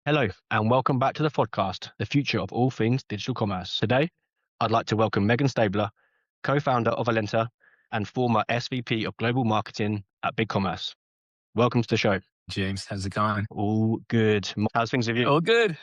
Hello, and welcome back to the FODcast, the future of all things digital commerce. Today, I'd like to welcome Meghan Stabler, co-founder of alentr and former SVP of Global Marketing at BigCommerce. Welcome to the show. James, how's it going? All good. How's things with you? All good.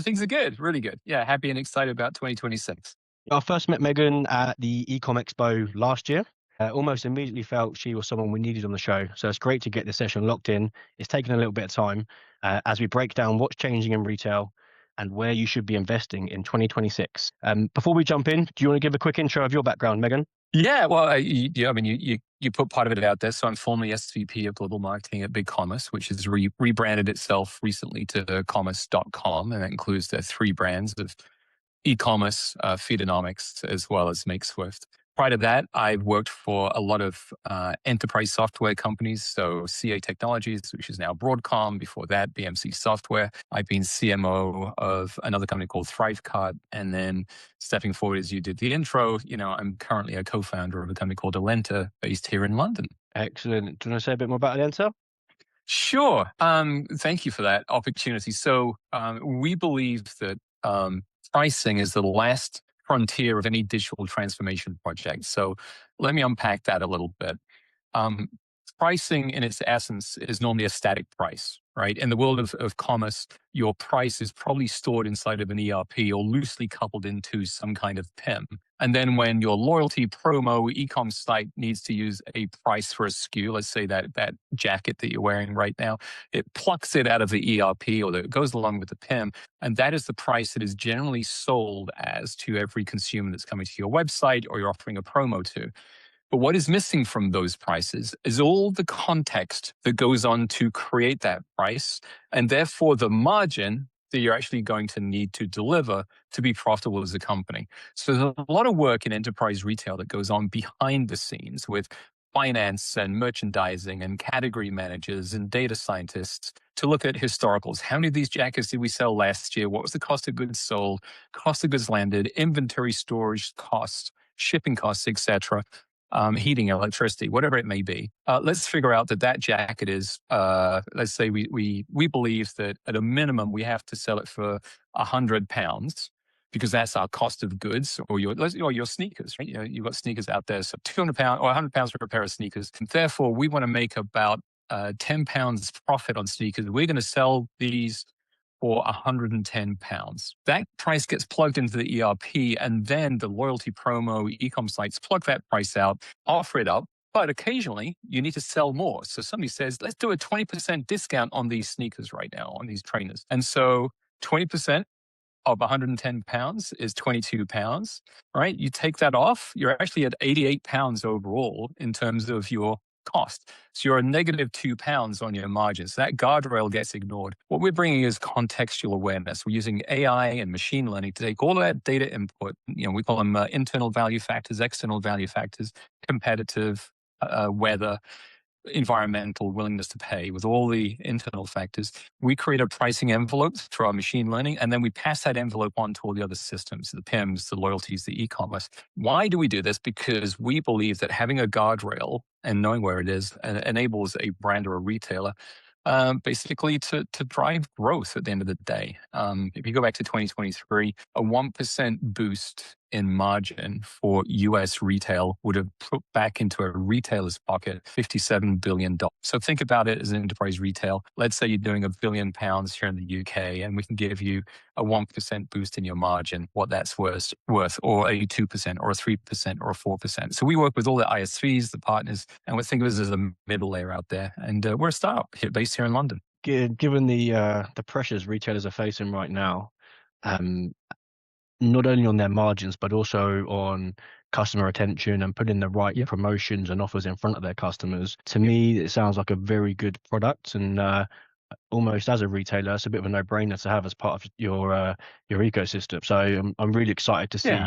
Things are good, really good. Yeah, happy and excited about 2026. I first met Meghan at the Ecom Expo last year. Almost immediately felt she was someone we needed on the show. So it's great to get this session locked in. It's taken a little bit of time as we break down what's changing in retail and where you should be investing in 2026. Before we jump in, do you want to give a quick intro of your background, Meghan? Yeah, well, you put part of it out there. So I'm formerly SVP of Global Marketing at BigCommerce, which has rebranded itself recently to commerce.com, and that includes the three brands of e-commerce, Feedonomics, as well as MakeSwift. Prior to that, I've worked for a lot of enterprise software companies. So CA Technologies, which is now Broadcom. Before that, BMC Software. I've been CMO of another company called Thrivecart. And then stepping forward, as you did the intro, I'm currently a co-founder of a company called alentr, based here in London. Excellent. Do you want to say a bit more about alentr? Sure. Thank you for that opportunity. So we believe that pricing is the last frontier of any digital transformation project. So let me unpack that a little bit. Pricing in its essence is normally a static price, right? In the world of commerce, your price is probably stored inside of an ERP or loosely coupled into some kind of PIM. And then when your loyalty promo e-com site needs to use a price for a SKU, let's say that jacket that you're wearing right now, it plucks it out of the ERP or it goes along with the PIM. And that is the price that is generally sold as to every consumer that's coming to your website or you're offering a promo to. But what is missing from those prices is all the context that goes on to create that price, and therefore the margin that you're actually going to need to deliver to be profitable as a company. So there's a lot of work in enterprise retail that goes on behind the scenes with finance and merchandising and category managers and data scientists to look at historicals. How many of these jackets did we sell last year? What was the cost of goods sold, cost of goods landed, inventory storage costs, shipping costs, etc., heating, electricity, whatever it may be. Let's figure out that jacket is, let's say we believe that at a minimum we have to sell it for £100 because that's our cost of goods, or your sneakers, right? You've got sneakers out there, so £200 or £100 for a pair of sneakers. And therefore, we want to make about £10 profit on sneakers. We're going to sell these for £110. That price gets plugged into the ERP, and then the loyalty promo e-com sites plug that price out, offer it up. But occasionally, you need to sell more. So somebody says, let's do a 20% discount on these sneakers right now, on these trainers. And so 20% of £110 is £22, right? You take that off, you're actually at £88 overall in terms of your cost. So you're a negative £2 on your margins. So that guardrail gets ignored. What we're bringing is contextual awareness. We're using AI and machine learning to take all of that data input. We call them internal value factors, external value factors, competitive, weather, environmental, willingness to pay, with all the internal factors. We create a pricing envelope through our machine learning, and then we pass that envelope on to all the other systems, the PIMs, the loyalties, the e-commerce. Why do we do this? Because we believe that having a guardrail and knowing where it is enables a brand or a retailer basically to drive growth at the end of the day. If you go back to 2023, a 1% boost in margin for US retail would have put back into a retailer's pocket $57 billion. So think about it as an enterprise retail. Let's say you're doing £1 billion here in the UK, and we can give you a 1% boost in your margin, what that's worth, or a 2% or a 3% or a 4%. So we work with all the ISVs, the partners, and we think of us as a middle layer out there. And we're a startup based here in London. Given the pressures retailers are facing right now, not only on their margins, but also on customer attention and putting the right promotions and offers in front of their customers. To me, it sounds like a very good product, and almost as a retailer, it's a bit of a no-brainer to have as part of your ecosystem. So I'm really excited to see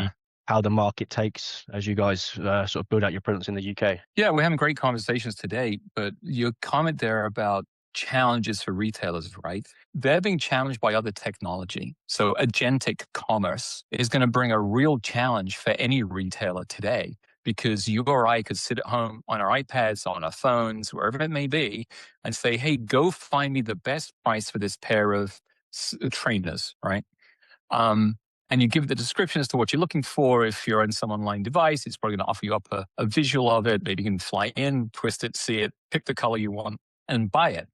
how the market takes as you guys sort of build out your presence in the UK. Yeah, we're having great conversations today, but your comment there about challenges for retailers, right? They're being challenged by other technology. So agentic commerce is going to bring a real challenge for any retailer today, because you or I could sit at home on our iPads, on our phones, wherever it may be, and say, hey, go find me the best price for this pair of trainers, right? And you give the description as to what you're looking for. If you're on some online device, it's probably going to offer you up a visual of it. Maybe you can fly in, twist it, see it, pick the color you want, and buy it.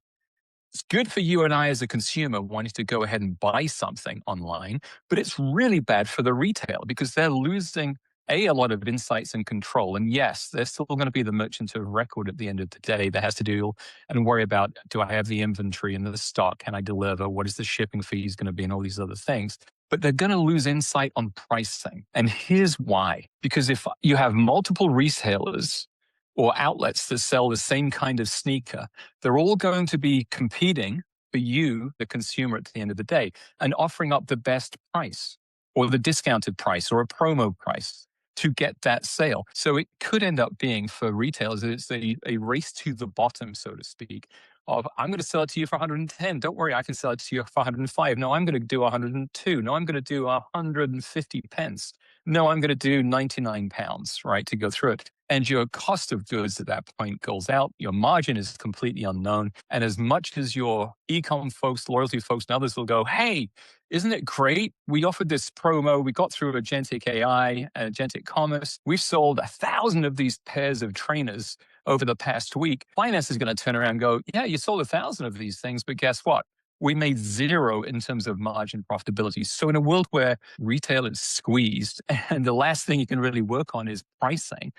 It's good for you and I as a consumer wanting to go ahead and buy something online, but it's really bad for the retailer because they're losing a lot of insights and control. And yes, they're still going to be the merchant of record at the end of the day that has to do and worry about, do I have the inventory and the stock? Can I deliver? What is the shipping fees going to be and all these other things? But they're going to lose insight on pricing. And here's why. Because if you have multiple retailers or outlets that sell the same kind of sneaker, they're all going to be competing for you, the consumer, at the end of the day, and offering up the best price or the discounted price or a promo price to get that sale. So it could end up being, for retailers, it's a race to the bottom, so to speak, of I'm going to sell it to you for 110. Don't worry, I can sell it to you for 105. No, I'm going to do 102. No, I'm going to do 150 pence. No, I'm going to do 99 pounds, right, to go through it. And your cost of goods at that point goes out. Your margin is completely unknown. And as much as your e-com folks, loyalty folks, and others will go, hey, isn't it great? We offered this promo. We got through agentic AI, agentic commerce. We've sold 1,000 of these pairs of trainers over the past week. Finance is going to turn around and go, yeah, you sold 1,000 of these things, but guess what? We made zero in terms of margin profitability. So in a world where retail is squeezed and the last thing you can really work on is pricing,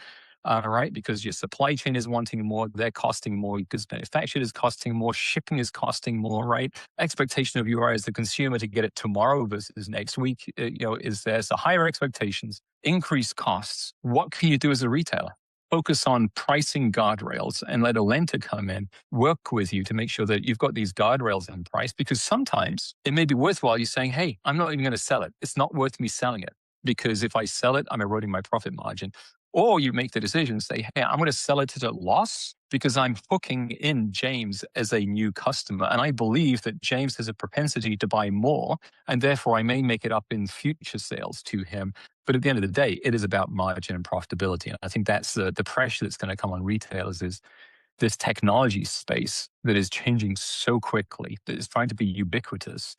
right? Because your supply chain is wanting more, they're costing more, because manufacturing is costing more, shipping is costing more, right? Expectation of you as the consumer to get it tomorrow versus next week, is there. So higher expectations, increased costs. What can you do as a retailer? Focus on pricing guardrails and let alentr come in, work with you to make sure that you've got these guardrails in price, because sometimes it may be worthwhile you saying, hey, I'm not even going to sell it. It's not worth me selling it, because if I sell it, I'm eroding my profit margin. Or you make the decision, say, hey, I'm going to sell it at a loss because I'm hooking in James as a new customer. And I believe that James has a propensity to buy more, and therefore I may make it up in future sales to him. But at the end of the day, it is about margin and profitability. And I think that's the pressure that's going to come on retailers, is this technology space that is changing so quickly, that is trying to be ubiquitous,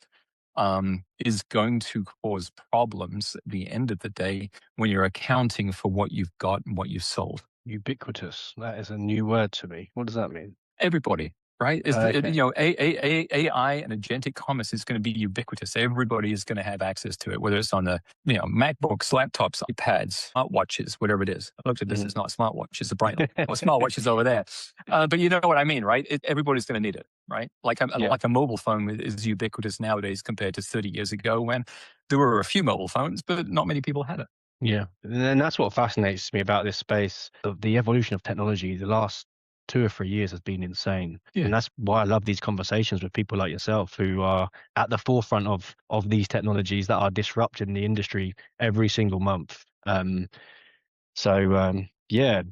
is going to cause problems at the end of the day when you're accounting for what you've got and what you've sold. Ubiquitous. That is a new word to me. What does that mean? Everybody, right? Okay. AI and agentic commerce is going to be ubiquitous. Everybody is going to have access to it, whether it's on the MacBooks, laptops, iPads, smartwatches, whatever it is. I looked at this; it's not a smartwatch; it's a bright light. Well, smartwatch is over there, but you know what I mean, right? Everybody's going to need it, right? Like a mobile phone is ubiquitous nowadays compared to 30 years ago, when there were a few mobile phones, but not many people had it. Yeah, and that's what fascinates me about this space. The evolution of technology, the last 2 or 3 years has been insane. Yeah. And that's why I love these conversations with people like yourself, who are at the forefront of these technologies that are disrupting the industry every single month. Yeah,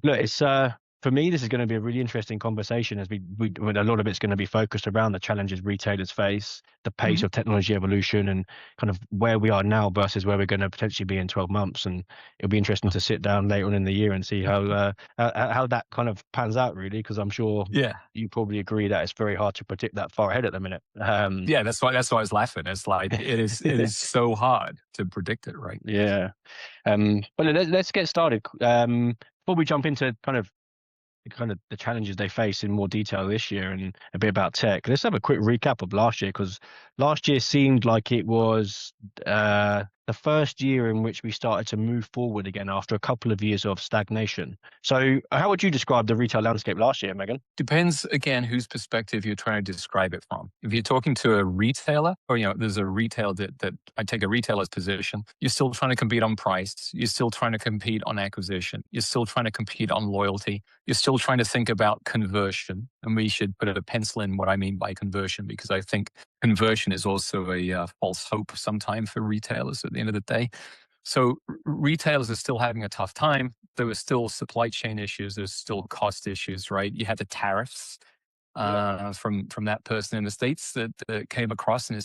look, it's for me, this is going to be a really interesting conversation, as we a lot of it's going to be focused around the challenges retailers face, the pace of technology evolution, and kind of where we are now versus where we're going to potentially be in 12 months. And it'll be interesting to sit down later on in the year and see how that kind of pans out, really, because I'm sure you probably agree that it's very hard to predict that far ahead at the minute. Yeah, that's why I was laughing. It's like it is so hard to predict it, right? Yeah. But let's get started. Before we jump into kind of the challenges they face in more detail this year and a bit about tech, let's have a quick recap of last year, because last year seemed like it was the first year in which we started to move forward again after a couple of years of stagnation. So how would you describe the retail landscape last year, Meghan? Depends, again, whose perspective you're trying to describe it from. If you're talking to a retailer, or there's a retail that I take a retailer's position, you're still trying to compete on price, you're still trying to compete on acquisition, you're still trying to compete on loyalty, you're still trying to think about conversion. And we should put a pencil in what I mean by conversion, because I think conversion is also a false hope sometimes for retailers at the end of the day. So retailers are still having a tough time. There were still supply chain issues. There's still cost issues, right? You had the tariffs from that person in the States that came across, and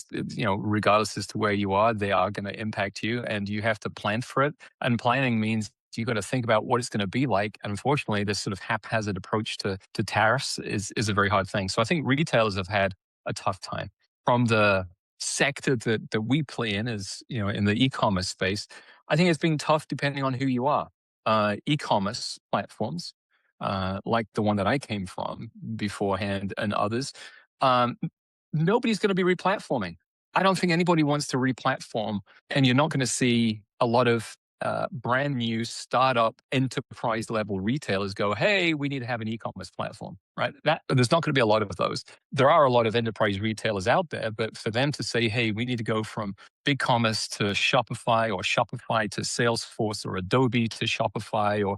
regardless as to where you are, they are going to impact you, and you have to plan for it. And planning means you got to think about what it's going to be like. And unfortunately, this sort of haphazard approach to tariffs is a very hard thing. So I think retailers have had a tough time. From the sector that we play in is, in the e-commerce space, I think it's been tough depending on who you are. E-commerce platforms, like the one that I came from beforehand and others, um, nobody's going to be replatforming. I don't think anybody wants to replatform, and you're not going to see a lot of brand new startup enterprise level retailers go, hey, we need to have an e-commerce platform, right? There's not going to be a lot of those. There are a lot of enterprise retailers out there, but for them to say, hey, we need to go from BigCommerce to Shopify, or Shopify to Salesforce, or Adobe to Shopify, or,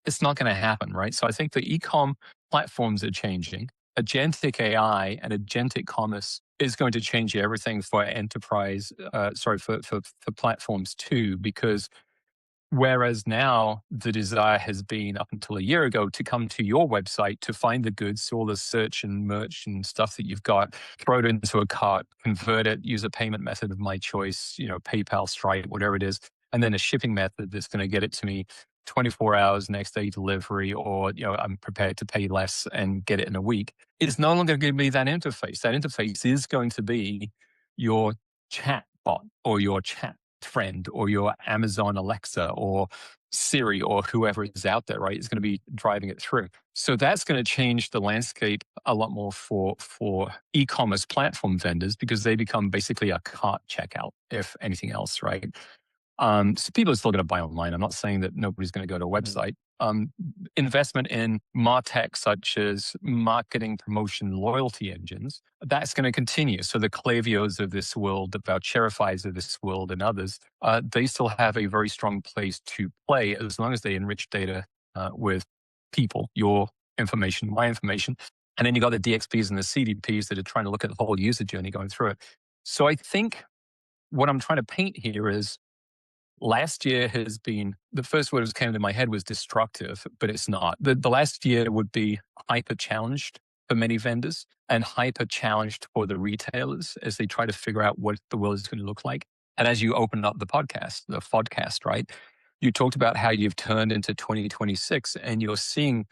it's not going to happen, right? So I think the e-com platforms are changing. Agentic AI and agentic commerce is going to change everything for enterprise, for platforms too, because whereas now the desire has been up until a year ago to come to your website to find the goods, all the search and merch and stuff that you've got, throw it into a cart, convert it, use a payment method of my choice, PayPal, Stripe, whatever it is, and then a shipping method that's going to get it to me 24 hours next day delivery, or I'm prepared to pay less and get it in a week. It's no longer going to be that interface. That interface is going to be your chat bot or your chat friend or your Amazon Alexa or Siri or whoever is out there, right? Is going to be driving it through. So that's going to change the landscape a lot more for e-commerce platform vendors, because they become basically a cart checkout, if anything else, right? So people are still going to buy online. I'm not saying that nobody's going to go to a website. Investment in MarTech, such as marketing, promotion, loyalty engines, that's going to continue. So the Klaviyo's of this world, the Voucherify's of this world, and others, they still have a very strong place to play as long as they enrich data with people, your information, my information. And then you got the DXPs and the CDPs that are trying to look at the whole user journey going through it. So I think what I'm trying to paint here is, last year has been, the first word that came to my head was destructive, but it's not. The last year would be hyper challenged for many vendors and hyper challenged for the retailers as they try to figure out what the world is going to look like. And as you open up the FODcast, right? You talked about how you've turned into 2026 and you're seeing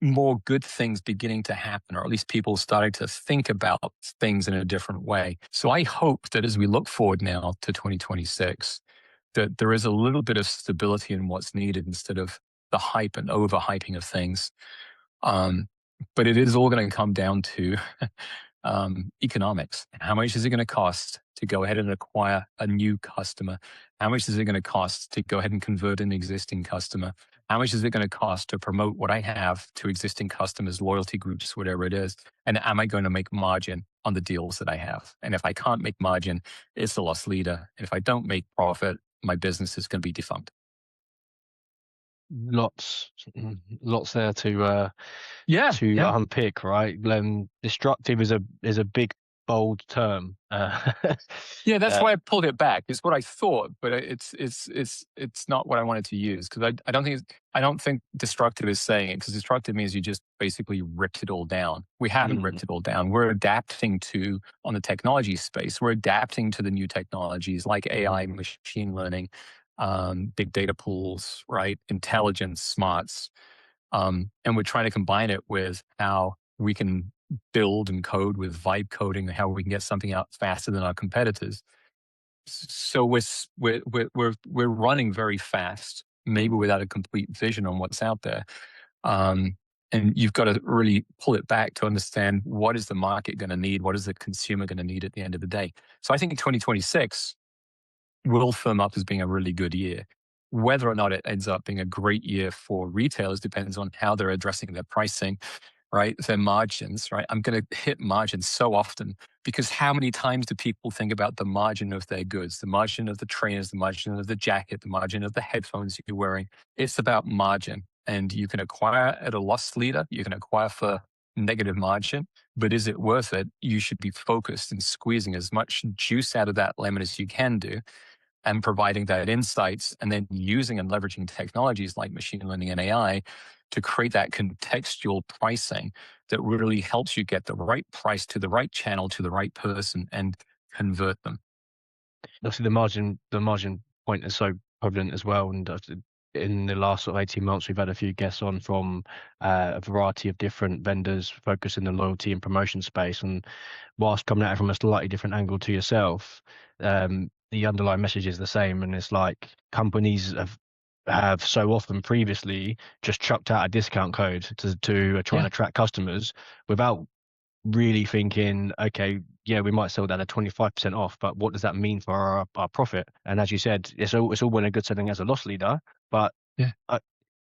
more good things beginning to happen, or at least people starting to think about things in a different way. So I hope that as we look forward now to 2026, that there is a little bit of stability in what's needed instead of the hype and overhyping of things. But it is all going to come down to economics. How much is it going to cost to go ahead and acquire a new customer? How much is it going to cost to go ahead and convert an existing customer? How much is it going to cost to promote what I have to existing customers, loyalty groups, whatever it is? And am I going to make margin on the deals that I have? And if I can't make margin, it's a loss leader. And if I don't make profit, my business is going to be defunct. Lots there to unpick, right? Destructive is a big, bold term. Yeah, that's why I pulled it back. It's what I thought, but it's not what I wanted to use, because I don't think destructive is saying it, because destructive means you just basically ripped it all down. We haven't ripped it all down. We're adapting to, on the technology space, we're adapting to the new technologies like AI, machine learning, big data pools, right? Intelligence, smarts. And we're trying to combine it with how we can build and code with vibe coding, and how we can get something out faster than our competitors. So we're running very fast, maybe without a complete vision on what's out there. And you've got to really pull it back to understand, what is the market going to need? What is the consumer going to need at the end of the day? So I think 2026 will firm up as being a really good year. Whether or not it ends up being a great year for retailers depends on how they're addressing their pricing, right? Their margins, right? I'm going to hit margins so often, because how many times do people think about the margin of their goods, the margin of the trainers, the margin of the jacket, the margin of the headphones you're wearing? It's about margin. And you can acquire at a loss leader, you can acquire for negative margin, but is it worth it? You should be focused and squeezing as much juice out of that lemon as you can do, and providing that insights, and then using and leveraging technologies like machine learning and AI to create that contextual pricing that really helps you get the right price to the right channel to the right person and convert them. Obviously, the margin point is so prevalent as well, and in the last sort of 18 months, we've had a few guests on from a variety of different vendors focused in the loyalty and promotion space. And whilst coming at it from a slightly different angle to yourself, the underlying message is the same. And it's like companies have so often previously just chucked out a discount code to try and attract customers without really thinking, okay, yeah, we might sell that at 25% off, but what does that mean for our profit? And as you said, it's all well and good selling as a loss leader, but Yeah.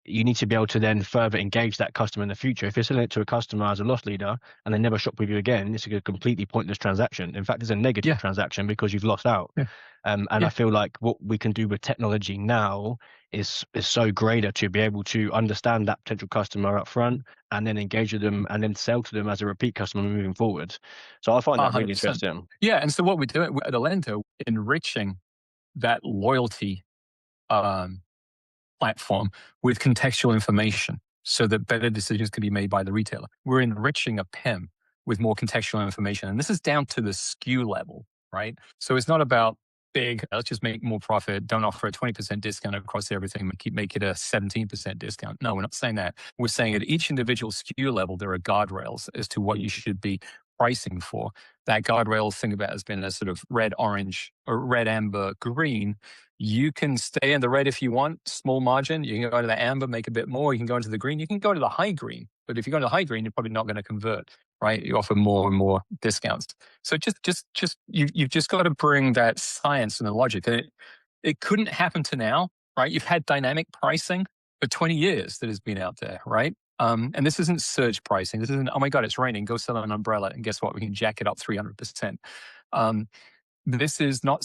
you need to be able to then further engage that customer in the future. If you're selling it to a customer as a loss leader and they never shop with you again, it's a completely pointless transaction. In fact, it's a negative transaction because you've lost out. Yeah. And I feel like what we can do with technology now is so greater to be able to understand that potential customer up front and then engage with them and then sell to them as a repeat customer moving forward. So I find that really 100%. interesting. Yeah. And so what we're doing at alentr, enriching that loyalty platform with contextual information so that better decisions can be made by the retailer. We're enriching a PIM with more contextual information. And this is down to the SKU level, right? So it's not about big, let's just make more profit, don't offer a 20% discount across everything, make it a 17% discount. No, we're not saying that. We're saying at each individual SKU level, there are guardrails as to what you should be pricing for. That guardrail, think about, has been a sort of red, orange, or red, amber, green. You can stay in the red if you want, small margin. You can go to the amber, make a bit more. You can go into the green. You can go to the high green. But if you go to the high green, you're probably not going to convert, right? You offer more and more discounts. So you've just got to bring that science and the logic. And it couldn't happen to now, right? You've had dynamic pricing for 20 years that has been out there, right? And this isn't surge pricing. This isn't, oh my God, it's raining, go sell an umbrella. And guess what? We can jack it up 300%. This is not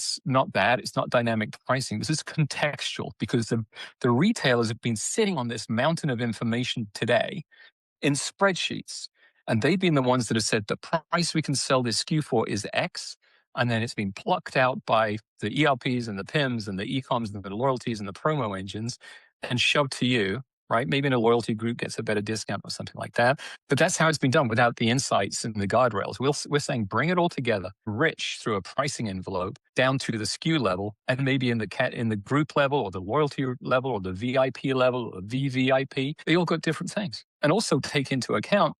that. It's not dynamic pricing. This is contextual because the retailers have been sitting on this mountain of information today in spreadsheets. And they've been the ones that have said the price we can sell this SKU for is X. And then it's been plucked out by the ERPs and the PIMs and the e-coms and the loyalties and the promo engines and shoved to you, right? Maybe in a loyalty group gets a better discount or something like that. But that's how it's been done without the insights and the guardrails. We're saying bring it all together, rich through a pricing envelope down to the SKU level, and maybe in the group level or the loyalty level or the VIP level or VVIP. They all got different things. And also take into account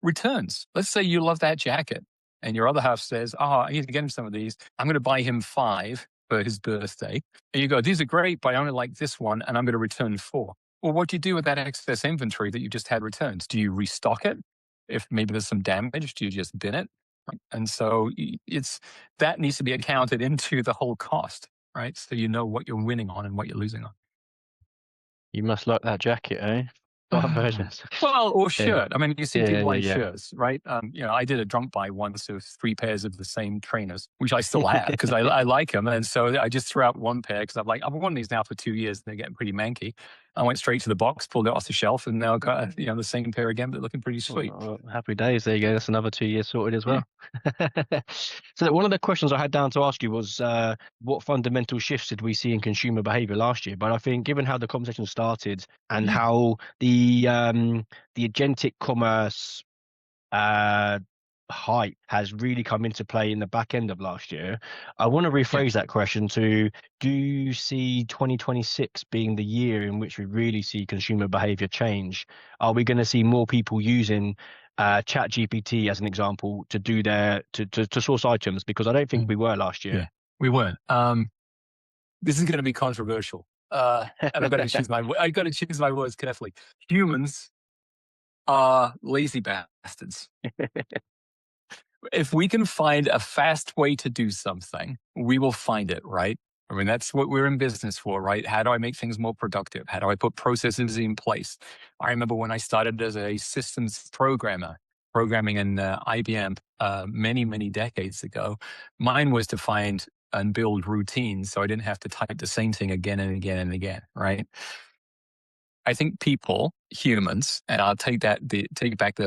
returns. Let's say you love that jacket and your other half says, I need to get him some of these. I'm going to buy him 5 for his birthday. And you go, these are great, but I only like this one and I'm going to return 4. Well, what do you do with that excess inventory that you just had returned? Do you restock it? If maybe there's some damage, do you just bin it? And so that needs to be accounted into the whole cost, right? So you know what you're winning on and what you're losing on. You must like that jacket, eh? 5 versions. Well, or shirt. I mean, you see people like yeah. shirts, right? I did a drunk buy once of 3 pairs of the same trainers, which I still have because I like them. And so I just threw out one pair because I'm like, I've worn these now for 2 years and they're getting pretty manky. I went straight to the box, pulled it off the shelf, and now I've got the same pair again, but looking pretty sweet. Well, happy days. There you go. That's another 2 years sorted as well. Yeah. So one of the questions I had down to ask you was what fundamental shifts did we see in consumer behavior last year? But I think given how the conversation started and how the agentic commerce hype has really come into play in the back end of last year, I want to rephrase that question to, do you see 2026 being the year in which we really see consumer behavior change? Are we going to see more people using chat GPT as an example to do to source items? Because I don't think we were last year. Yeah, we weren't. This is going to be controversial. And I've got to choose my words carefully. Humans are lazy bastards. If we can find a fast way to do something, we will find it, right? I mean, that's what we're in business for, right? How do I make things more productive? How do I put processes in place? I remember when I started as a systems programmer, programming in IBM many, many decades ago, mine was to find and build routines so I didn't have to type the same thing again and again and again, right? I think humans, and I'll take back the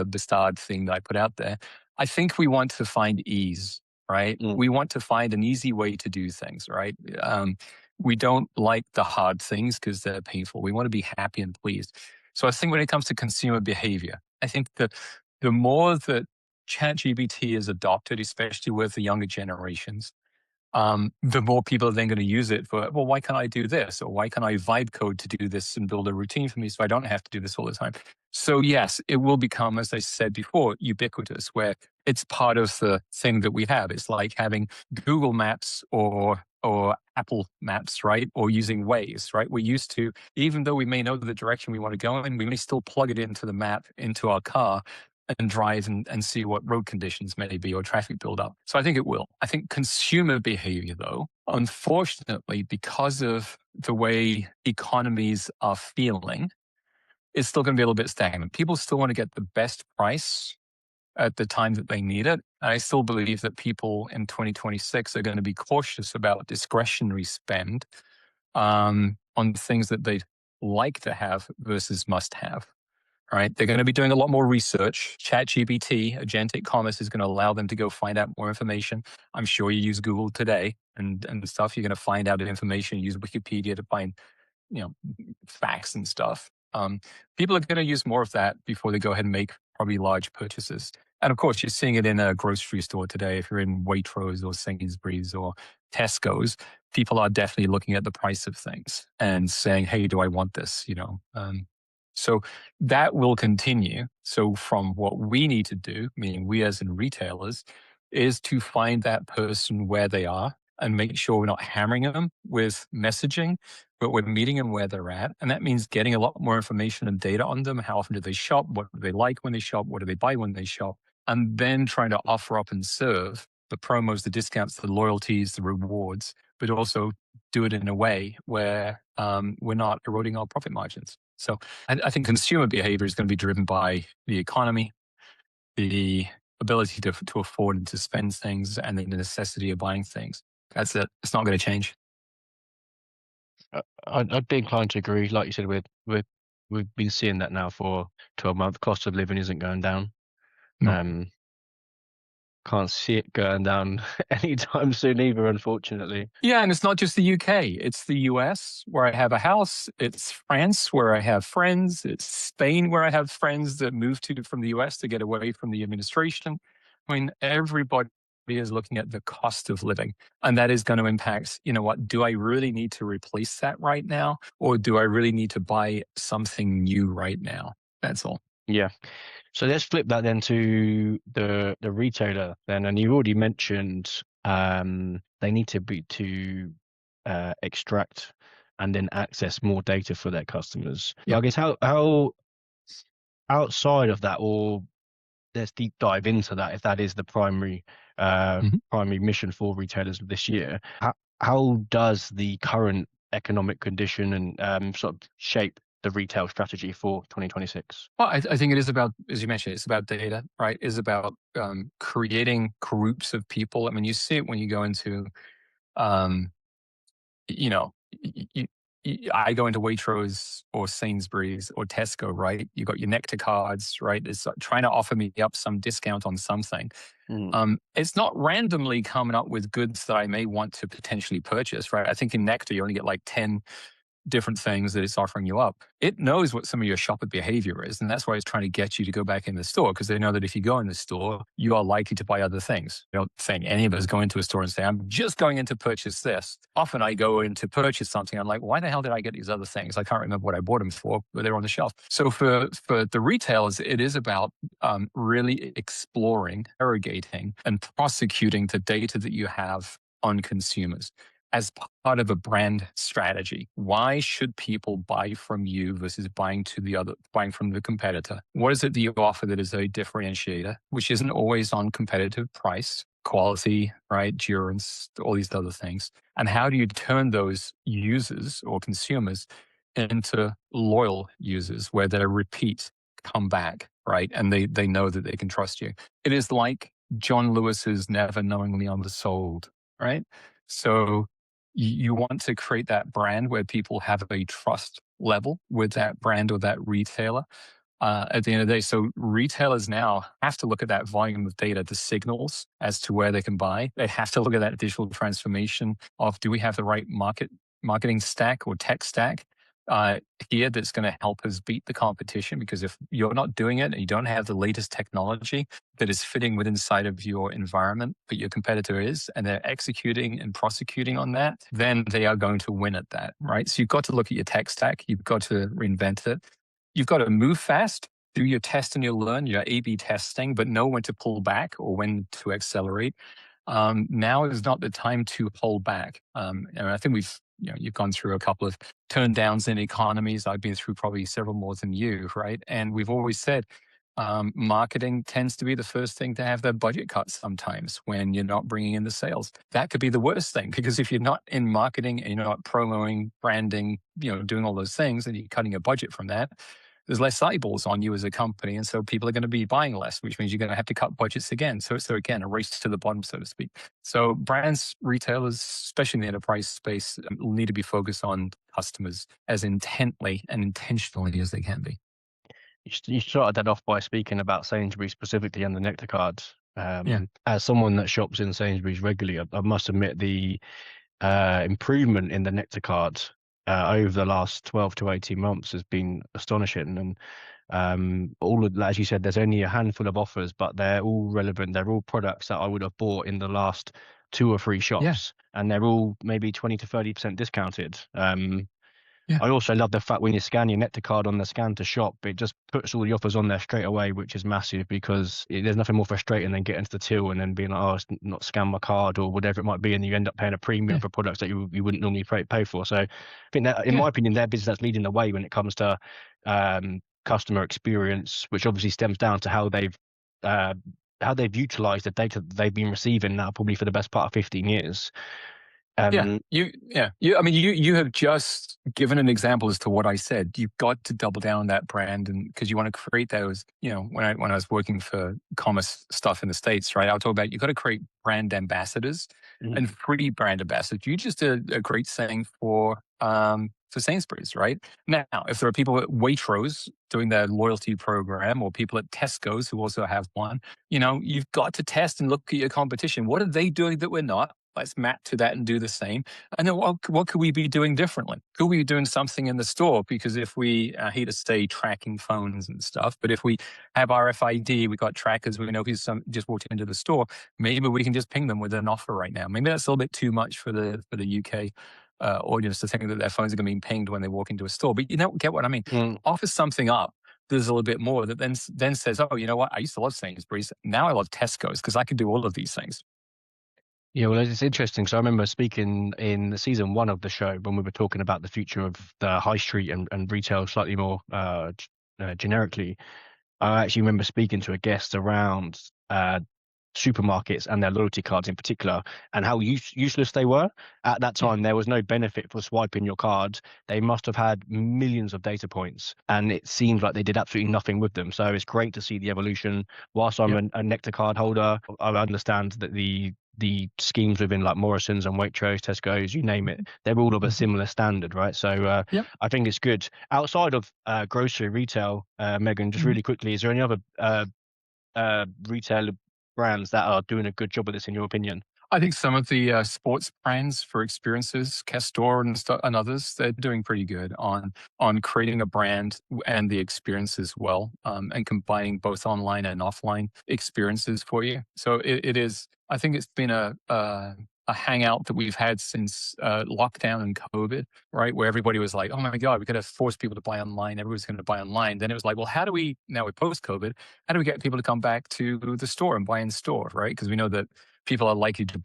Bastard thing that I put out there. I think we want to find ease, right? We want to find an easy way to do things, right? We don't like the hard things because they're painful. We want to be happy and pleased. So I think when it comes to consumer behavior, I think that the more that ChatGPT is adopted, especially with the younger generations, the more people are then going to use it for, well, why can't I do this? Or why can't I vibe code to do this and build a routine for me so I don't have to do this all the time? So yes, it will become, as I said before, ubiquitous, where it's part of the thing that we have. It's like having Google Maps or Apple Maps, right? Or using Waze, right? We're used to, even though we may know the direction we want to go in, we may still plug it into the map, into our car, and drive and see what road conditions may be or traffic buildup. So I think it will. I think consumer behavior, though, unfortunately, because of the way economies are feeling, is still going to be a little bit stagnant. People still want to get the best price at the time that they need it. And I still believe that people in 2026 are going to be cautious about discretionary spend on things that they'd like to have versus must have. Right? They're going to be doing a lot more research. ChatGPT, agentic commerce is going to allow them to go find out more information. I'm sure you use Google today and stuff. You're going to find out information, use Wikipedia to find, facts and stuff. People are going to use more of that before they go ahead and make probably large purchases. And of course, you're seeing it in a grocery store today. If you're in Waitrose or Sainsbury's or Tesco's, people are definitely looking at the price of things and saying, "Hey, do I want this?" So that will continue. So from what we need to do, meaning we as in retailers, is to find that person where they are and make sure we're not hammering them with messaging, but we're meeting them where they're at. And that means getting a lot more information and data on them. How often do they shop? What do they like when they shop? What do they buy when they shop? And then trying to offer up and serve the promos, the discounts, the loyalties, the rewards, but also do it in a way where we're not eroding our profit margins. So I think consumer behavior is going to be driven by the economy, the ability to afford and to spend things, and then the necessity of buying things. That's it. It's not going to change. I'd be inclined to agree. Like you said, we've been seeing that now for 12 months. Cost of living isn't going down. No. Can't see it going down anytime soon either, unfortunately. Yeah, and it's not just the UK. It's the US, where I have a house. It's France, where I have friends. It's Spain, where I have friends that moved from the US to get away from the administration. I mean, everybody is looking at the cost of living, and that is going to impact, what, do I really need to replace that right now? Or do I really need to buy something new right now? That's all. Yeah. So let's flip that then to the retailer then, and you already mentioned they need to extract and then access more data for their customers. Yep. I guess how outside of that, or let's deep dive into that, if that is the primary mission for retailers this year. How does the current economic condition and sort of shape the retail strategy for 2026? Well, I think it is about, as you mentioned, it's about data, right? It's about creating groups of people. I mean, you see it when you go into, you know, I go into Waitrose or Sainsbury's or Tesco, right? You got your Nectar cards, right? It's trying to offer me up some discount on something. It's not randomly coming up with goods that I may want to potentially purchase, right? I think in Nectar, you only get like 10 different things that it's offering you up. It knows what some of your shopper behavior is. And that's why it's trying to get you to go back in the store, because they know that if you go in the store, you are likely to buy other things. I don't think any of us go into a store and say, I'm just going in to purchase this. Often I go in to purchase something. I'm like, why the hell did I get these other things? I can't remember what I bought them for, but they're on the shelf. So for the retailers, it is about really exploring, interrogating, and prosecuting the data that you have on consumers as part of a brand strategy. Why should people buy from you versus buying from the competitor? What is it that you offer that is a differentiator, which isn't always on competitive price, quality, right, durance, all these other things? And how do you turn those users or consumers into loyal users where they repeat, come back, right? And they know that they can trust you. It is like John Lewis's Never Knowingly Undersold, right? So you want to create that brand where people have a trust level with that brand or that retailer at the end of the day. So retailers now have to look at that volume of data, the signals as to where they can buy. They have to look at that digital transformation of, do we have the right marketing stack or tech stack here that's going to help us beat the competition. Because if you're not doing it and you don't have the latest technology that is fitting within inside of your environment, but your competitor is, and they're executing and prosecuting on that, then they are going to win at that, right? So you've got to look at your tech stack. You've got to reinvent it. You've got to move fast, do your test and you'll learn, your A/B testing, but know when to pull back or when to accelerate. Now is not the time to hold back. And I think you've gone through a couple of turn downs in economies. I've been through probably several more than you, right? And we've always said marketing tends to be the first thing to have their budget cut sometimes when you're not bringing in the sales. That could be the worst thing, because if you're not in marketing and you're not promoting, branding, doing all those things, and you're cutting a budget from that, there's less eyeballs on you as a company. And so people are going to be buying less, which means you're going to have to cut budgets again. So again, a race to the bottom, so to speak. So brands, retailers, especially in the enterprise space, need to be focused on customers as intently and intentionally as they can be. You started that off by speaking about Sainsbury's specifically and the Nectar card. Yeah. As someone that shops in Sainsbury's regularly, I must admit the improvement in the Nectar card over the last 12 to 18 months has been astonishing. And all of, as you said, there's only a handful of offers, but they're all relevant. They're all products that I would have bought in the last 2 or 3 shops, and they're all maybe 20 to 30% discounted. I also love the fact when you scan your Nectar card on the scan to shop, it just puts all the offers on there straight away, which is massive, because there's nothing more frustrating than getting to the till and then being like, oh, it's not scanned my card or whatever it might be, and you end up paying a premium for products that you wouldn't normally pay for. So I think that, in my opinion, their business that's leading the way when it comes to customer experience, which obviously stems down to how they've utilized the data that they've been receiving now probably for the best part of 15 years. You have just given an example as to what I said. You've got to double down on that brand, and because you want to create those. When I was working for commerce stuff in the States, right, I'll talk about you've got to create brand ambassadors and free brand ambassadors. You just did a great thing for Sainsbury's, right? Now, if there are people at Waitrose doing their loyalty program, or people at Tesco's who also have one, you've got to test and look at your competition. What are they doing that we're not? Let's map to that and do the same. And then what could we be doing differently? Could we be doing something in the store? Because if we, I hate to say tracking phones and stuff, but if we have RFID, we got trackers, we know if some just walked into the store, maybe we can just ping them with an offer right now. Maybe that's a little bit too much for the UK audience to think that their phones are going to be pinged when they walk into a store. But get what I mean? Offer something up. There's a little bit more that then says, oh, you know what? I used to love Sainsbury's. Now I love Tesco's because I can do all of these things. Yeah, well, it's interesting. So I remember speaking in the season 1 of the show when we were talking about the future of the high street and retail slightly more generically. I actually remember speaking to a guest around supermarkets and their loyalty cards in particular, and how useless they were. At that time, there was no benefit for swiping your card. They must have had millions of data points, and it seemed like they did absolutely nothing with them. So it's great to see the evolution. Whilst I'm a Nectar card holder, I understand that the schemes within like Morrison's and Waitrose, Tesco's, you name it, they're all of a similar standard, right? So I think it's good. Outside of grocery retail, Meghan, just really quickly, is there any other retail brands that are doing a good job of this in your opinion? I think some of the sports brands for experiences, Castor and others, they're doing pretty good on creating a brand and the experience as well, and combining both online and offline experiences for you. So it is. I think it's been a hangout that we've had since lockdown and COVID, right? Where everybody was like, oh my God, we got to force people to buy online. Everyone's going to buy online. Then it was like, well, how do we, now with post-COVID, how do we get people to come back to the store and buy in store, right? Because we know that people are likely to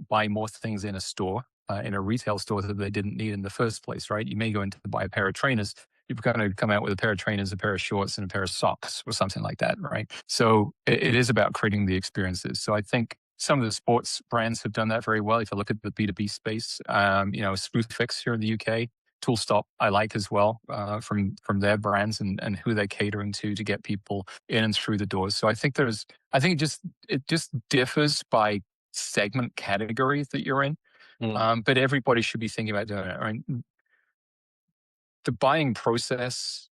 buy more things in a store, in a retail store that they didn't need in the first place, right? You may go in to buy a pair of trainers. You're going to come out with a pair of trainers, a pair of shorts, and a pair of socks or something like that, right? So it is about creating the experiences. So I think some of the sports brands have done that very well. If you look at the B2B space, Spoofix here in the UK, Toolstop I like as well, from their brands and who they're catering to get people in and through the doors. So I think it just differs by segment category that you're in, but everybody should be thinking about doing it. Right? The buying process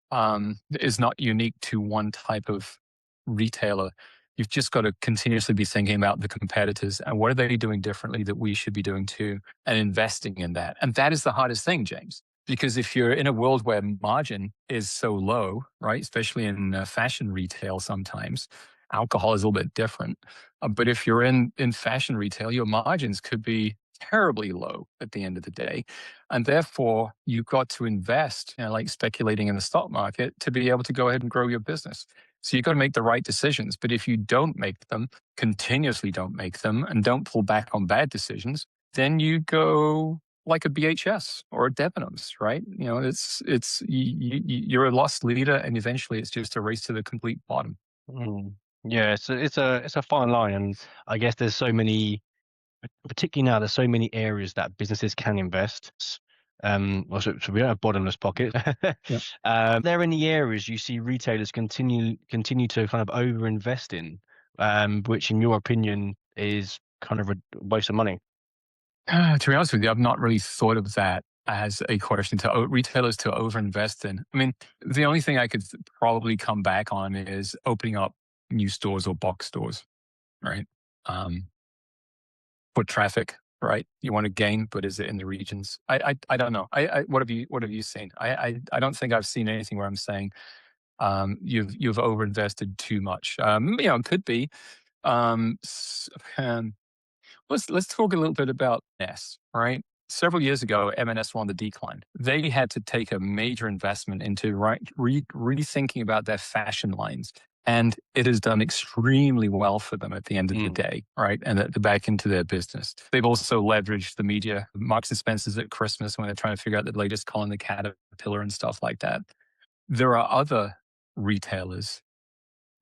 is not unique to one type of retailer. You've just got to continuously be thinking about the competitors and what are they doing differently that we should be doing too, and investing in that. And that is the hardest thing, James. Because if you're in a world where margin is so low, right, especially in fashion retail sometimes, alcohol is a little bit different. But if you're in fashion retail, your margins could be terribly low at the end of the day. And therefore, you've got to invest, like speculating in the stock market, to be able to go ahead and grow your business. So you've got to make the right decisions. But if you don't make them, continuously don't make them, and don't pull back on bad decisions, then you go like a BHS or a Debenhams, right? You're a lost leader, and eventually it's just a race to the complete bottom. Mm. Yeah, it's a fine line, and I guess there's so many, particularly now, there's so many areas that businesses can invest. So we don't have bottomless pockets. Yeah. Are there any areas you see retailers continue to kind of overinvest in, which in your opinion is kind of a waste of money? To be honest with you, I've not really thought of that as a question to retailers to overinvest in. I mean, the only thing I could probably come back on is opening up new stores or box stores, right? Um, Foot traffic, right? You want to gain, but is it in the regions? I don't know. What have you seen? I don't think I've seen anything where I'm saying you've overinvested too much. It could be. Um, s- um, let's talk a little bit about M&S, right? Several years ago, M&S were on the decline. They had to take a major investment into rethinking about their fashion lines. And it has done extremely well for them at the end of the day, right? And at the back into their business. They've also leveraged the media, Marks and Spencer's at Christmas when they're trying to figure out the latest Colin the Caterpillar and stuff like that. There are other retailers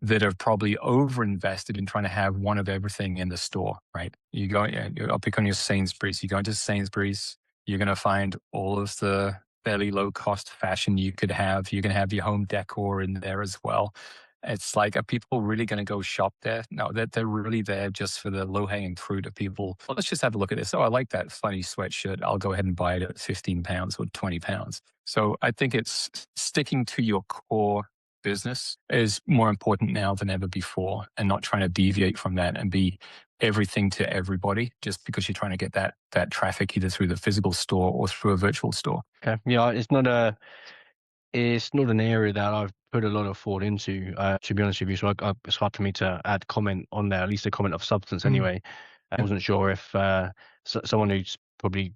that have probably overinvested in trying to have one of everything in the store, right? I'll pick on your Sainsbury's. You go into Sainsbury's, you're going to find all of the fairly low cost fashion you could have. You're going to have your home decor in there as well. It's like, are people really going to go shop there? No, they're really there just for the low hanging fruit of people. Well, let's just have a look at this. Oh, I like that funny sweatshirt. I'll go ahead and buy it at £15 or £20. So I think it's sticking to your core business is more important now than ever before, and not trying to deviate from that and be everything to everybody just because you're trying to get that traffic either through the physical store or through a virtual store. Okay, yeah, it's not an area that I've put a lot of thought into, to be honest with you. So it's hard for me to add comment on there, at least a comment of substance Mm. anyway. I wasn't sure if someone who probably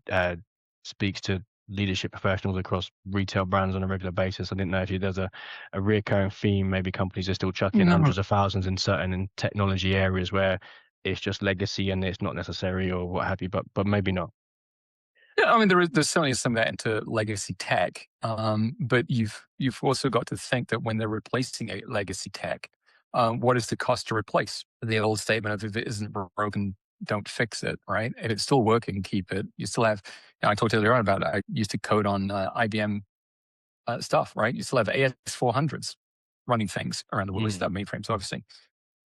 speaks to leadership professionals across retail brands on a regular basis. I didn't know if there's a recurring theme. Maybe companies are still chucking No. hundreds of thousands in certain technology areas where it's just legacy and it's not necessary or what have you. But maybe not. Yeah, I mean, there's certainly some of that into legacy tech, but you've also got to think that when they're replacing a legacy tech, what is the cost to replace? The old statement of if it isn't broken, don't fix it, right? If it's still working, keep it. You still have. I talked earlier on about I used to code on IBM stuff, right? You still have AS400s running things around the world. At least that mainframes, obviously.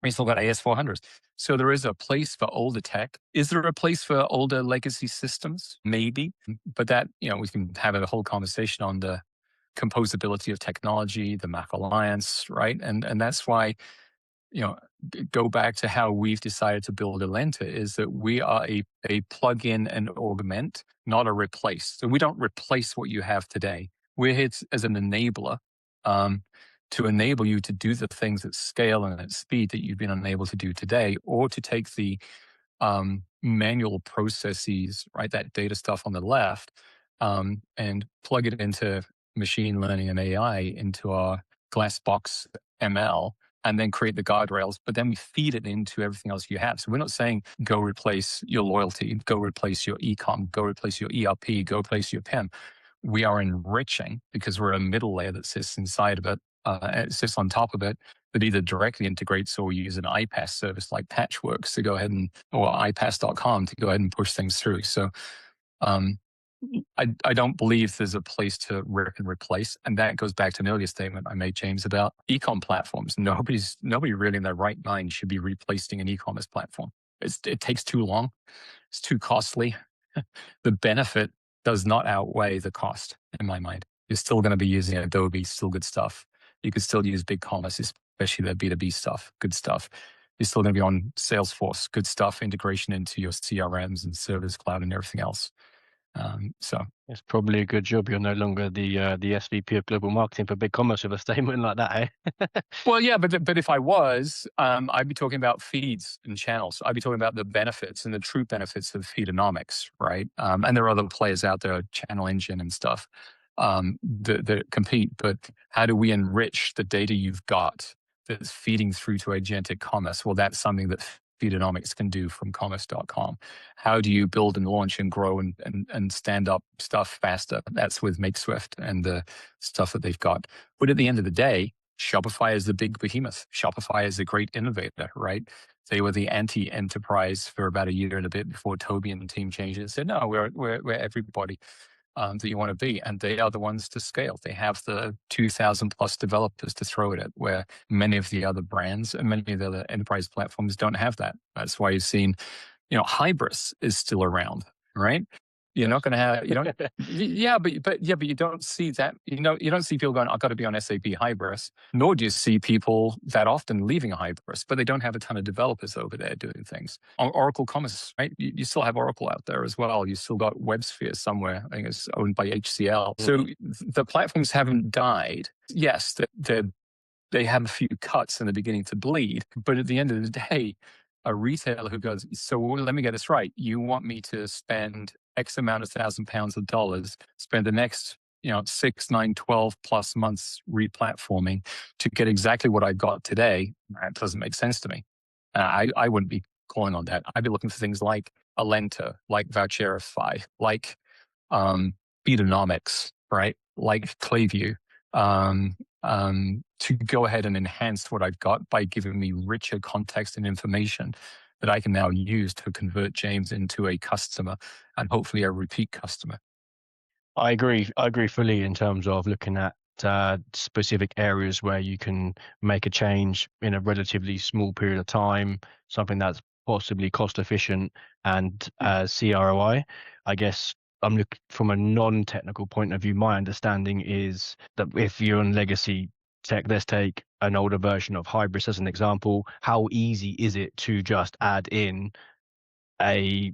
We still got AS400s. So there is a place for older tech. Is there a place for older legacy systems? Maybe. But that, we can have a whole conversation on the composability of technology, the Mac Alliance, right? And that's why, go back to how we've decided to build alentr is that we are a plug-in and augment, not a replace. So we don't replace what you have today. We're here as an enabler, to enable you to do the things at scale and at speed that you've been unable to do today, or to take the manual processes, right, that data stuff on the left, and plug it into machine learning and AI into our glass box ML, and then create the guardrails, but then we feed it into everything else you have. So we're not saying go replace your loyalty, go replace your e-com, go replace your ERP, go replace your PIM. We are enriching because we're a middle layer that sits inside of it, it sits on top of it, that either directly integrates or use an iPaaS service like Patchworks to go ahead or iPaaS.com to go ahead and push things through. So I don't believe there's a place to rip and replace. And that goes back to an earlier statement I made, James, about e-com platforms. Nobody really in their right mind should be replacing an e-commerce platform. It takes too long. It's too costly. The benefit does not outweigh the cost in my mind. You're still going to be using Adobe, still good stuff. You could still use BigCommerce, especially their B2B stuff, good stuff. You're still going to be on Salesforce, good stuff, integration into your CRMs and Service Cloud and everything else. So It's probably a good job you're no longer the SVP of Global Marketing for BigCommerce with a statement like that, eh? well, yeah, but if I was, I'd be talking about feeds and channels. I'd be talking about the benefits and the true benefits of feedonomics, right? And there are other players out there, Channel Engine and stuff, that compete. But how do we enrich the data you've got that's feeding through to agentic commerce? Well, that's something that Feedonomics can do from commerce.com. How do you build and launch and grow and stand up stuff faster? That's with MakeSwift and the stuff that they've got. But at the end of the day, Shopify is the big behemoth. Shopify is a great innovator, right? They were the anti-enterprise for about a year and a bit before Toby and the team changed it and said, no, we're everybody that you want to be. And they are the ones to scale. They have the 2,000 plus developers to throw it at, where many of the other brands and many of the other enterprise platforms don't have that. That's why you've seen, Hybris is still around, right? You're not going to have, you don't, yeah, but you don't see that, you don't see people going, I've got to be on SAP Hybris, nor do you see people that often leaving Hybris, but they don't have a ton of developers over there doing things. Oracle Commerce, right? You still have Oracle out there as well. You still got WebSphere somewhere. I think it's owned by HCL. So the platforms haven't died. Yes, they have a few cuts in the beginning to bleed, but at the end of the day, a retailer who goes, so let me get this right. You want me to spend X amount of £1,000 of dollars, spend the next 6, 9, 12 plus months replatforming to get exactly what I've got today. That doesn't make sense to me. I wouldn't be calling on that. I'd be looking for things like alentr, like Voucherify, like Feedonomics, right? Like Clayview, to go ahead and enhance what I've got by giving me richer context and information that I can now use to convert James into a customer and hopefully a repeat customer. I agree fully in terms of looking at specific areas where you can make a change in a relatively small period of time, something that's possibly cost efficient and CROI. I guess I'm looking from a non-technical point of view. My understanding is that if you're on legacy tech, let's take an older version of Hybris as an example. How easy is it to just add in a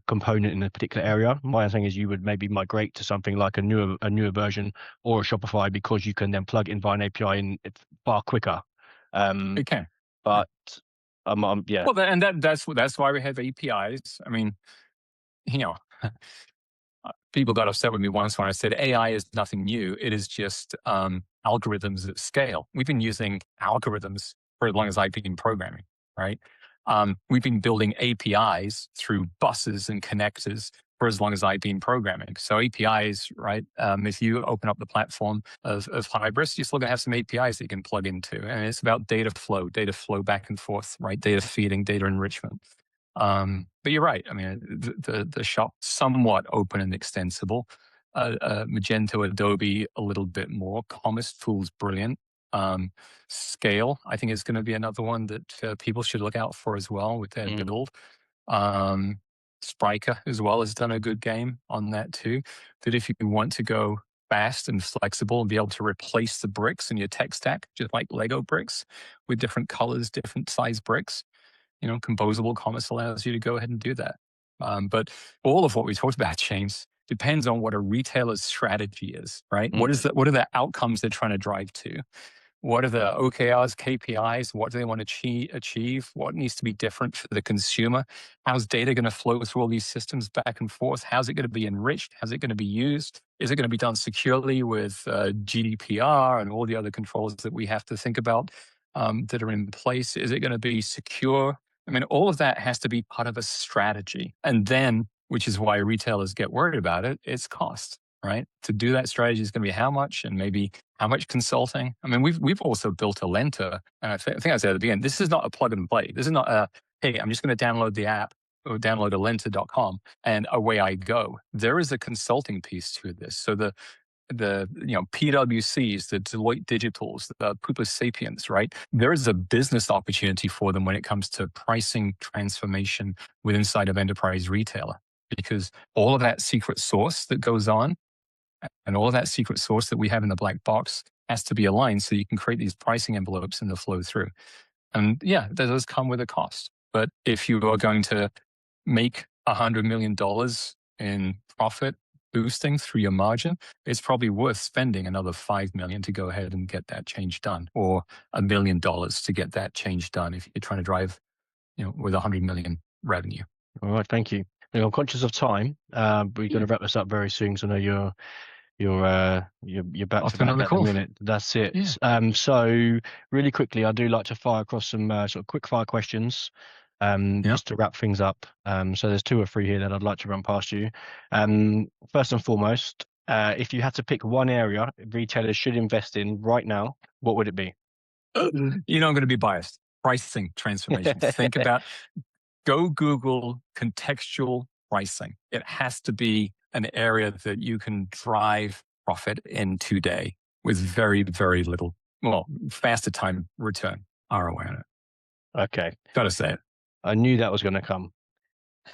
component in a particular area? My understanding is you would maybe migrate to something like a newer version or a Shopify, because you can then plug in via an API in far quicker. It can, but yeah. Well, and that's why we have APIs. I mean, people got upset with me once when I said AI is nothing new. It is just algorithms at scale. We've been using algorithms for as long as I've been programming, right? We've been building APIs through buses and connectors for as long as I've been programming. So APIs, right? If you open up the platform of Hybris, you're still going to have some APIs that you can plug into. And it's about data flow back and forth, right? Data feeding, data enrichment. But you're right. I mean, the shop somewhat open and extensible. Magento, Adobe, a little bit more. Commerce Tools, brilliant. Scale, I think, is going to be another one that people should look out for as well with their build. Spryker as well has done a good game on that too. That if you want to go fast and flexible and be able to replace the bricks in your tech stack, just like Lego bricks with different colors, different size bricks, composable commerce allows you to go ahead and do that. But all of what we talked about, James, depends on what a retailer's strategy is, right? What are the outcomes they're trying to drive to? What are the OKRs, KPIs? What do they want to achieve? What needs to be different for the consumer? How's data going to flow through all these systems back and forth? How's it going to be enriched? How's it going to be used? Is it going to be done securely with GDPR and all the other controls that we have to think about that are in place? Is it going to be secure? I mean, all of that has to be part of a strategy. And then, which is why retailers get worried about it, it's cost, right? To do that strategy is going to be how much, and maybe how much consulting. I mean, we've also built alentr, and I think I said at the beginning, this is not a plug and play. This is not a, hey, I'm just going to download the app or download alentr.com and away I go. There is a consulting piece to this. So the PwCs, the Deloitte Digitals, the Publicis Sapiens, right? There is a business opportunity for them when it comes to pricing transformation within inside of enterprise retailer, because all of that secret sauce that goes on and all of that secret sauce that we have in the black box has to be aligned so you can create these pricing envelopes and the flow through. And yeah, that does come with a cost. But if you are going to make $100 million in profit boosting through your margin, it's probably worth spending another $5 million to go ahead and get that change done, or $1 million to get that change done if you're trying to drive, with 100 million revenue. All right, thank you. Now, I'm conscious of time. We're going to wrap this up very soon, so I know you're back Off to to back another at the call. minute. That's it. Yeah. So really quickly, I do like to fire across some sort of quick fire questions, just to wrap things up. So there's 2 or 3 here that I'd like to run past you. First and foremost, if you had to pick one area retailers should invest in right now, what would it be? I'm going to be biased. Pricing transformation. Think about, go Google contextual pricing. It has to be an area that you can drive profit in today with very, very little, faster time return, ROI on it. Okay. Gotta say it. I knew that was going to come.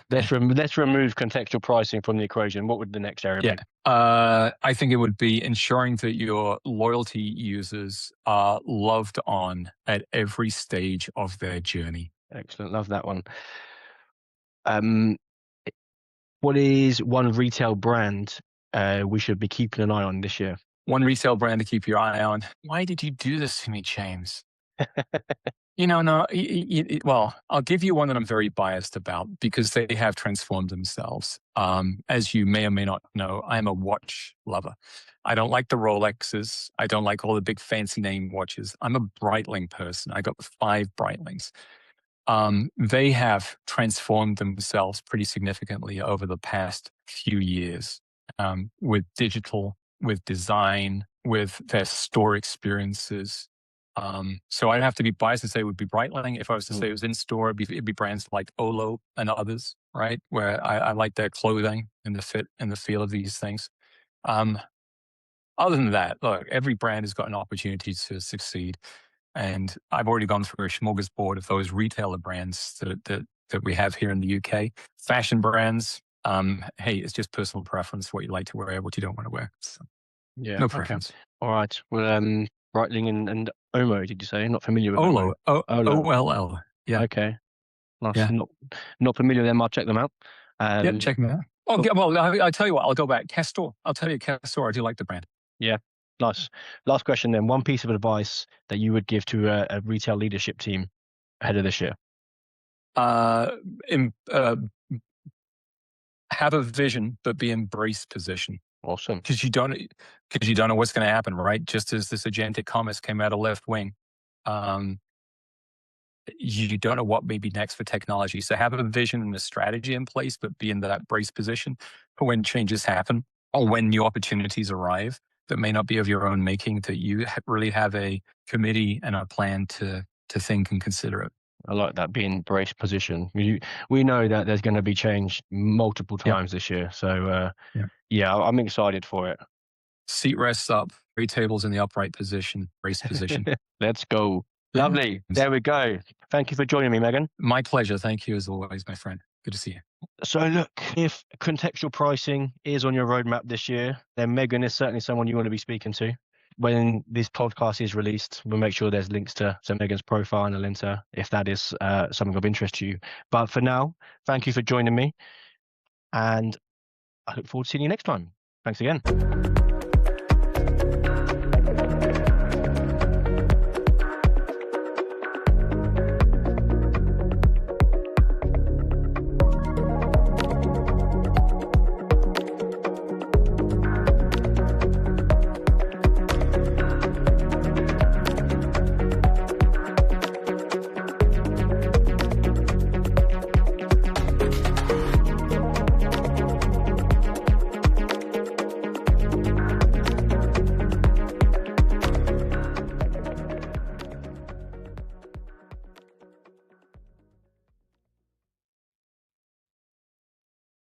Let's remove contextual pricing from the equation. What would the next area be? I think it would be ensuring that your loyalty users are loved on at every stage of their journey. Excellent. Love that one. What is one retail brand we should be keeping an eye on this year? One retail brand to keep your eye on. Why did you do this to me, James? No. Well, I'll give you one that I'm very biased about because they have transformed themselves. As you may or may not know, I'm a watch lover. I don't like the Rolexes. I don't like all the big fancy name watches. I'm a Breitling person. I got 5 Breitlings. They have transformed themselves pretty significantly over the past few years, with digital, with design, with their store experiences. So I'd have to be biased and say it would be Breitling. If I was to say it was in store, it'd be brands like Olo and others, right? Where I like their clothing and the fit and the feel of these things. Other than that, look, every brand has got an opportunity to succeed. And I've already gone through a smorgasbord of those retailer brands that we have here in the UK. Fashion brands, hey, it's just personal preference, what you like to wear, what you don't want to wear. So, Yeah. no preference. Okay. All right. Well, Breitling and Omo, did you say? Not familiar with Olo. Olo. OLL. Yeah. Okay. Nice. Yeah. Not familiar with them. I'll check them out. Yeah, check them out. Oh, well, I tell you what, I'll go back. Castor. I'll tell you, Castor, I do like the brand. Yeah. Nice. Last question then. One piece of advice that you would give to a retail leadership team ahead of this year? Have a vision, but be in brace position. Awesome. Because you don't know what's going to happen, right? Just as this agentic commerce came out of left wing, you don't know what may be next for technology. So have a vision and a strategy in place, but be in that brace position for when changes happen or when new opportunities arrive that may not be of your own making, that you really have a committee and a plan to think and consider it. I like that, being brace position. We know that there's going to be change multiple times this year. So yeah, I'm excited for it. Seat rests up, 3 tables in the upright position, brace position. Let's go. Lovely. There we go. Thank you for joining me, Meghan. My pleasure. Thank you as always, my friend. Good to see you. So look, if contextual pricing is on your roadmap this year, then Meghan is certainly someone you want to be speaking to. When this podcast is released, we'll make sure there's links to Meghan's profile and alentr if that is something of interest to you. But for now, thank you for joining me, and I look forward to seeing you next time. Thanks again.